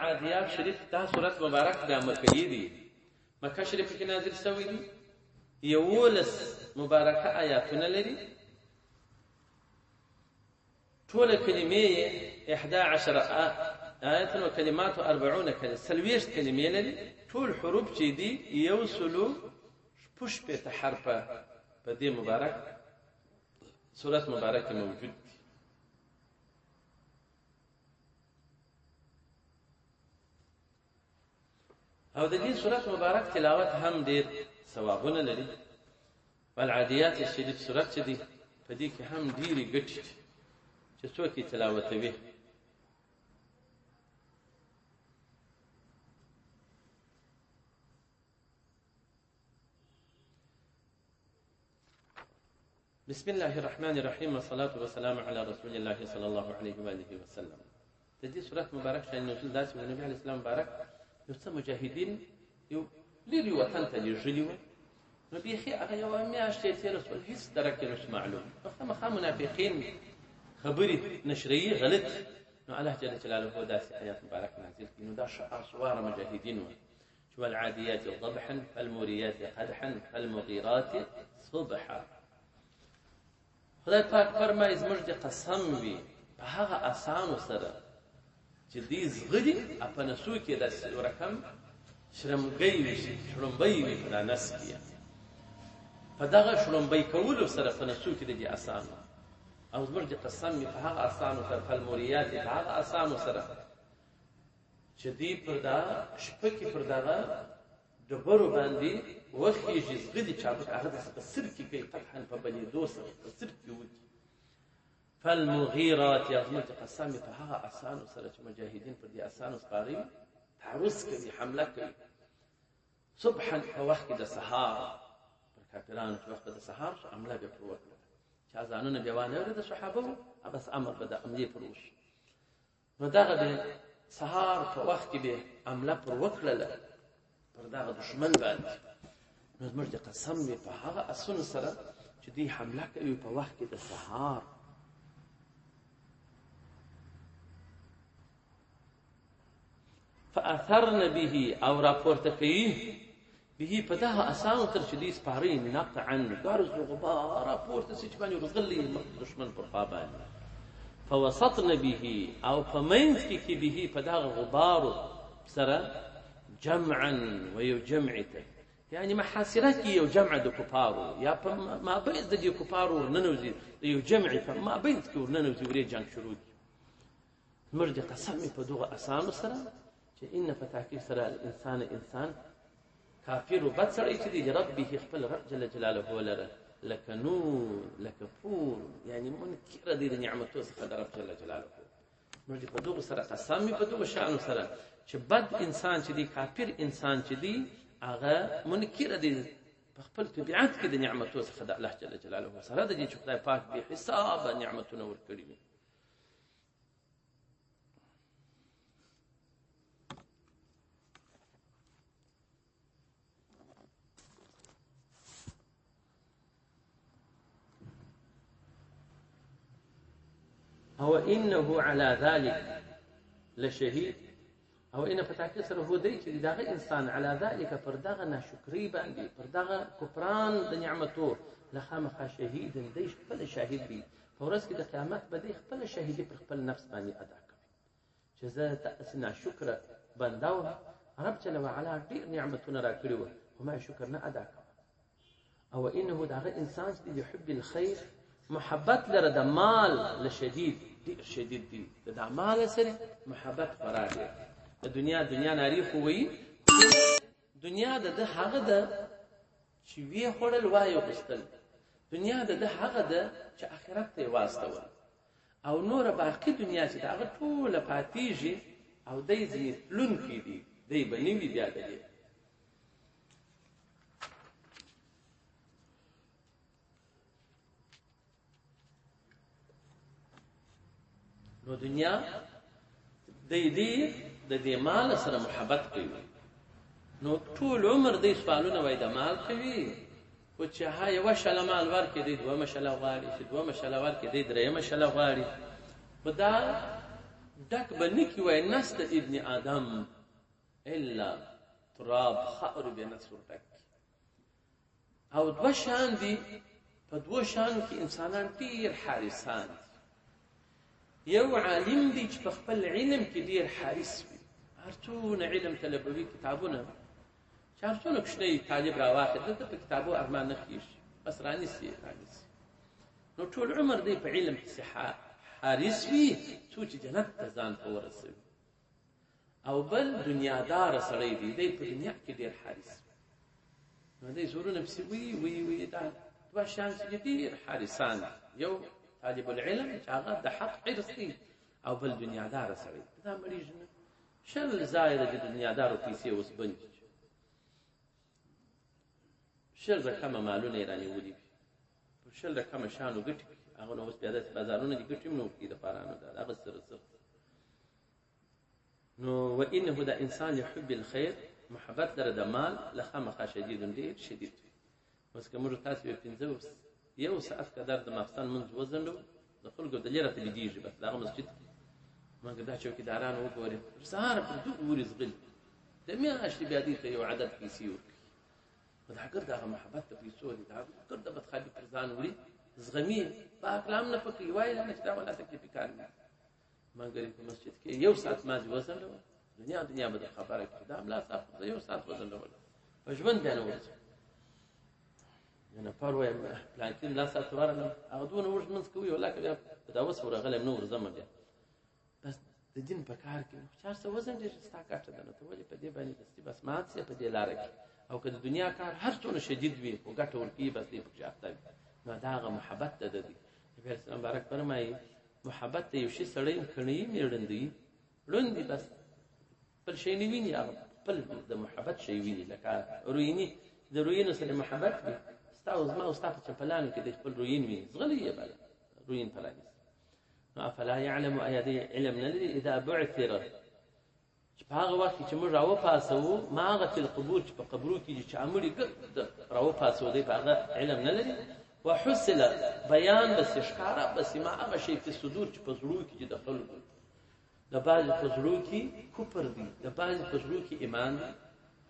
والعادیات شریف دا سورت مبارک دا مکیی دی مکه شریف کې نازل شوی دی 11 مبارکه آیاتونه لري طول کلمې 11 آیات وکلمات 40 کلمه سلويشت کلمې لري ټول حروف چې دي یو سلو پوش په حرفه په دې مبارک سورت مبارک موجود دي او د دې سورت مبارک تلاوت هم ډېر ثوابونه لري والعادیات الشریف سورت چې دي په دې کې هم ډېرې ګټې چې څوک یې تلاوتوي بسم الله الرحمن الرحيم والصلاة والسلام على رسول الله صلى الله عليه وآله وسلم تدي سورة مبارك شان نزول داسي والنبي عليه السلام مبارك يوسف مجاهدين ليري وطن تليجليو نبي أخي أغا يوامي أشتيتي رسول هيس درك مش معلوم فما خا منافقين خبري نشريه غلط نو الله جل جلاله هو داسي آيات مبارك نازل إنه دا أصوار مجاهدين شو العاديات ضبحا فالموريات قدحا فالمغيرات صبحا خدای پاک فرمایي زموږ د قسم وي په هغه اسانو سره چې دې زغدي په نسو کې د رقم شرمګي وي شرمبي وي په نس کې په دغه شرمبي کولو سره په نسو کې د اسانو او زموږ د قسم وي په هغه اسانو سره په الموريات په هغه اسانو سره چې دې پر دا شپکې پر دغه دبرو باندې وخیږي زغدي چې هغه د سر کې کوي فتحا په بلې دوسه په سر کې وږي فالمغيرات يغمت قسامي په هغه اسانو سره چې مجاهدین پر دې اسانو سپاري تعرض کوي حمله کوي صبحا په وخت د سهار پر کافرانو چې وخت د سهار حمله به پر وکړه چې ځانونه بیا وانه د صحابه بس امر بده عمليه پروش نو دغه د سهار په وخت کې به حمله پر وکړه پر دغه دشمن باندې نو زموږ د قسم وي په هغه اسونو سره چې دوی حمله کوي په وخت کې د سهار فاثرن به او راپورته کوي به په دغه اسانو تر چې دوی سپاري نقطعا ګرز غبار راپورته چې باندې ورغلي دشمن پر خوا باندې فوسطن به او په منځ کې به په دغه غبار سره جمعا ويجمعته يعني محاصره کې یو جمع د کفارو یا ما بین د کفارو ننوزي یو جمع ما بین کې ورننوزي ورې جنگ شروع مرجع قسم په دغه اسانو سره چې ان فتاکی سره الانسان انسان کافر وبد سره چې دی ربه خپل رب جل جلاله ولره لك نور لك فور يعني منكر دي نعمته څخه رب جل جلاله مرجع په دغه سره قسم په دغه شان سره چې بد انسان چې دی کافر انسان چې دی هغه منکر دي په خپل طبيعت کې د نعمتو څخه د الله جل جلاله سره د دې چې خدای پاک به حساب نعمتونه ورکړي هو انه على ذلك لشهيد او ان فتاکی سره هو دی چې دغه انسان علی ذلك پر دغه ناشکری باندې پر دغه کفران د نعمتو لخامخه شهید دی خپل شاهد دی فورس کې د قیامت به دی خپل شهیدی پر خپل نفس باندې ادا کوي چې زه تاسو ناشکر بنداو رب جل وعلا ډیر نعمتونه را کړی و وما شکر نه ادا کوي او انه دغه انسان چې يحب الخير محبت لره د مال لشدید ډیر شدید دی د مال سره محبت فراغ دنیا ناری خووي دنیا د هغه د چې وی خړل وایو قستل دنیا د هغه د چې آخرت ته واسطه او نور باقی دنیا چې هغه ټول فاتیږي او دای زی لون کی دی بنوي بیا دی نو دنیا د دې مال سره محبت کوي نو ټول عمر دې سوالونه وای د مال کوي او چې ها یو شل مال ورکې دې دوه مشله غواړي چې دوه مشله ورکې دې درې مشله غواړي بدا ډک به نه کي وایي نسته ابن آدم الا تراب خاور به نه سور ډک او دوه شان دي په دوه شانو کې انسانان ډېر حارسان دي یو عالم دی چې په خپل علم کې ډېر حارس وي هر څونه علم طلبوي کتابونه چې هر څونه کوچنی طالب راواخلي دلته په کتابو ارمان نه کېږي بس رانیسي نو ټول عمر دی په علم پسې حارس وي څو چې جنت ته ځان ته ورسوي او بل دنیاداره سړی دی په دنیا کې ډېر حارس وي نو دی زورونه پسې وي دا دوه شان چې ډېر حارسان دي یو طالب العلم چې هغه د حق حرص کوي او بل دنیاداره سړی دا مړېږي نه شل زایده د دنیادارو پیسې اوس بند شل رقمه مالونه یې رانیولي په شل رقمه شیانو ګټې هغه نو اوس بیا داسې بازارونه دي ګټې هم نه ورکوي د پارانو دا هغه سره نو وانه دا انسان لحب الخیر محبت لره د مال لخامخا شدید ډېر شدید اوس که موږ تاسو یو 1 ساعت قدر د ماخستن منځ وځنډو د خلکو د لرې ته بيدیږي بس دغه مسجد مګر دا چوکیداران وګوري سهار په دوه ورځ غل د میاشتې بیا دې ته یو عدد پیسې ورکړي دا ګر دغه محبت ته پیسو دي دا ګر د بدخالي پر ځان وړي زغمي په کلام نه پکې وایي نه چې دا ولا تکلیف کار نه مګر په مسجد کې 1 ساعت ما وځنډو دنیا به خبره کړي دا املا صاحب 1 ساعت وځنډو په ژوند بیان وځي نه پاره پلانټین لا ساعت ورنه هغه دونه ورځ منځ کوي ولکه بیا دا وس ورغلم نو ورځم بیا بس د دین په کار کې 400 وزن دې ستا کاټه ده نو ته ولې په دې باندې دستي بس مات سي په دې لار کې او که د دنیا کار هر څونه شدید وي او ګټه ورکی بس دې په ځاته نو دا هغه محبت ده دي نبی اسلام بارک فرمایي محبت ته یو شی سړی کړي میړندې لوندې بس بل شي نه ویني هغه بل د محبت شي ویني لکه رویني د روینو سره محبت وي استاوز ما استاف چپلانو کې د خپل روین ویني زغلی یې بل روین پلاني فلا يعلم ايدي علم ندري اذا بعثر په هغه وخت چې موږ راو پاسو ما هغه په قبور چې په قبرو کې چې عمري ګد راو پاسو دی په هغه علم نه لري وحصل بیان بس ښکارا بس ما هغه شی په صدور چې په زړه کې د خلکو د باز په زړه کې کوپر دي د باز په زړه کې ایمان دی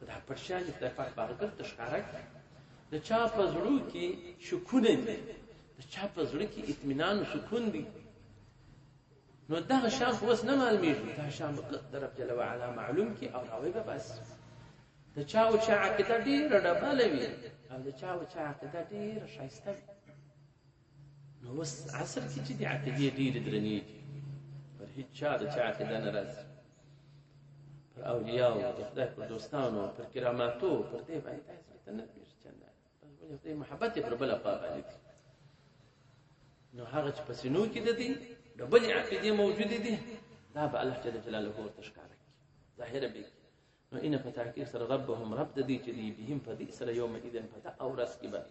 دا پرشان د فقط باغ ته ښکارا د چا په زړه کې شکونه دي د چا په زړه کې اطمینان او سکون دي نو دا شان اوس نه معلومیږي دا شان د رب جل وعلا معلوم کی او راوي به بس د چا او چا عقیده ډیره ډبله وي او د چا او چا عقیده ډیره شایسته نو اوس عصر کې چې د عقیده ډیره درنې پر هیڅ چا د چا عقیده نه راځي پر اولیاء او د خدای پر دوستانو پر کراماتو پر دې باندې تاسو ته نه پیژنئ چنده بس ولې محبت پر بل خوا باندې نو هغه چې په سينو کې د دې د بل عقیده موجوده دي دا به الله جل جلاله ورته ښکاره کوي ظاهره به نو ان فتاکیر سره ربهم رب د دې چې دی بهم په دې سره یوم اذن پتا او رس کې به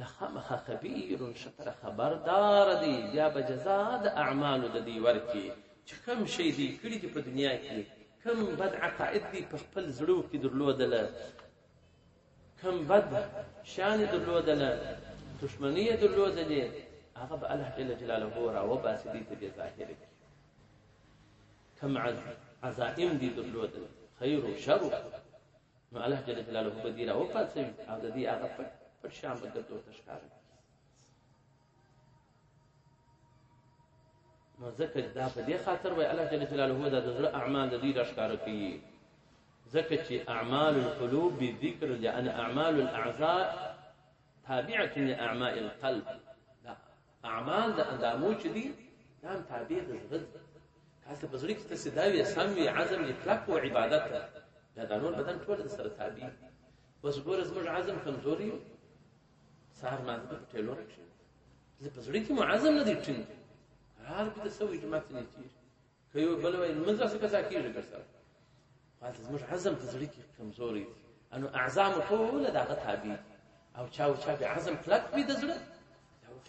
لخمخ خبير شطر خبردار دی بیا به جزاء د اعمال د دې ورکی چې کوم شی دی کړي په دنیا کې کوم بد عقائد دی په خپل زړه کې درلودل کوم بد شان درلودل دشمنیه درلودل هغه به الله جل جلاله را وباسي دي ته ظاهره كم عزائم دي درلود خير وشر نو الله جل جلاله بديره وباسي او د دې هغه په شام بدلو تشکار نو ذکر دا په دې خاطر وای الله جل جلاله دا د اعمال د دې تشکار کوي ذکر چې اعمال القلوب بذكر لان اعمال الاعضاء تابعه لاعمال القلب اعمال د اندامو چې دي دا تابع د زړه کله په زړه کې تسداوي سموي عزم اطلاق او عبادت دا د نور بدن ټول سره تابع اوس ګور زموږ عزم کمزوري سهار مانځه په ټیلور کې زه په زړه کې مو عزم نه دی ټینګ هر په تسوي جماعت نه تیر کيو بل وای منځه څه کزا کیږي ګرځي خاص زموږ عزم په زړه کې کمزوري انه اعزام ټول دغه تابع او چا عزم کلک وي د زړه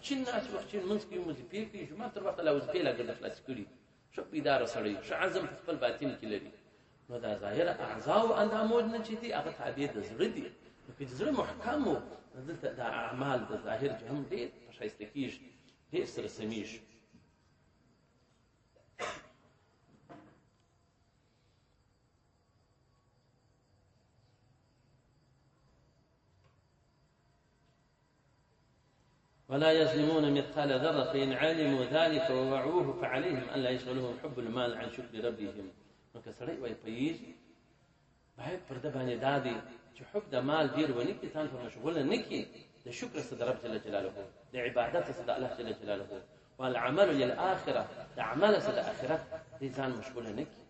چې ناس وخت منځ کې مزپی کې جمعه تر وخت لا وزپی لا ګرځي خلاص کړي شو پیدار سړی شو عزم په خپل باطن کې لري نو دا ظاهر اعضاء او اندامو نه چې دي هغه تابع د زړه دي نو چې زړه محکم وو دلته د اعمال د ظاهر جهم دي شایسته کیږي هیڅ سره سمېږي ولا يظلمون مثقال ذرة فإن علموا ذلك ووعوه فعليهم أن لا يشغلهم حب المال عن شكر ربهم. نو که سړی وایي پوهېږي باید پر ده باندې دا دی چې حب د مال ډېر ونه کړي، ځان په مشغوله نه کړي د شکر څخه د رب جل جلاله، د عبادت څخه د الله جل جلاله، والعمل للآخرة د عمل څخه د آخرت دې ځان مشغوله نه کړي.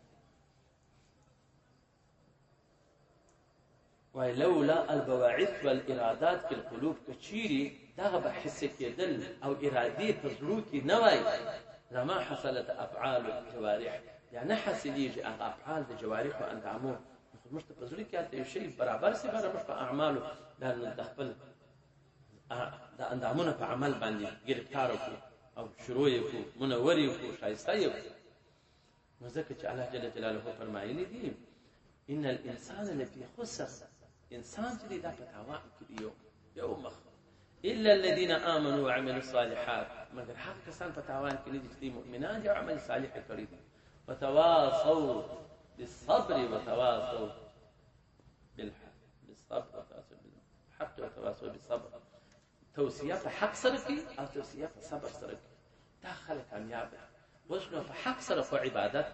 وای لولا البواعث والارادات في القلوب، کچيري دغه به حس کېدل او ارادې په زړه کې نه وای، لما حصلت افعال الجوارح، يعني حاصلېږي هغه افعال د جوارحو اندامو. موږ ته په زړه کې هلته یو شی برابر سي بره موږ په اعمالو د خپل د اندامونو په عمل باندې ګرفتار وکړو او شروع یې کړو، منور یې کړو، ښایسته یې کړو. نو ځکه چې الله جل جلاله فرمایلي دي ان الانسان لفي خسر، انسان چې دا په تاوان کې دی یو مخ، الا الذين امنوا وعملوا الصالحات، مگر هغه کسان په تاوان کې نه دي چې مؤمنان دي او عمل صالح کړی دي. وتواصوا بالصبر وتواصوا بالصبر وتواصوا بالحق وتواصوا بالصبر. توصیه په حق سره کوي او توصیه په صبر سره کوي. دا خلک کامیاب دي. وښنو په حق سره خو عبادت،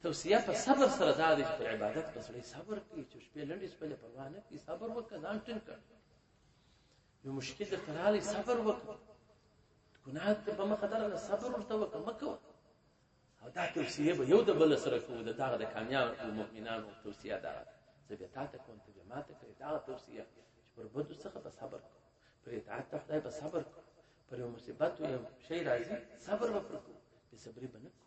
توصیه په صبر سره دا دی چې په عبادت په سړی صبر کوي، چې شپې لنډې شپې پروا نه کوي، صبر وکړه، ځان ټینګ کړه. یو مشکل درته راغلی صبر وکړه، ګناه ته په مخه درغله صبر ورته وکړه، مه کوه. او دا توصیه به یو د بل سره کوو، د دغه د کامیابو مؤمنانو توصیه دغه ده. زه بیا تا ته کوم، ته بیا ما ته کوې. دغه توصیه چې پر بدو څخه به صبر کوو، پر اطاعت د خدای به صبر کوو، پر یو مصیبت یو شی راځي صبر به پرې کوو، بېصبري به نه کوو.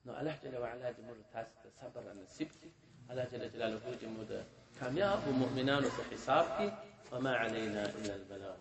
نو الله جل وعلا دې موږ تاسو ته صبر نصیب کړي. الله جل جلاله دې موږ د کامیابو مؤمنانو په حساب کې. وما علينا إلا البلاغ.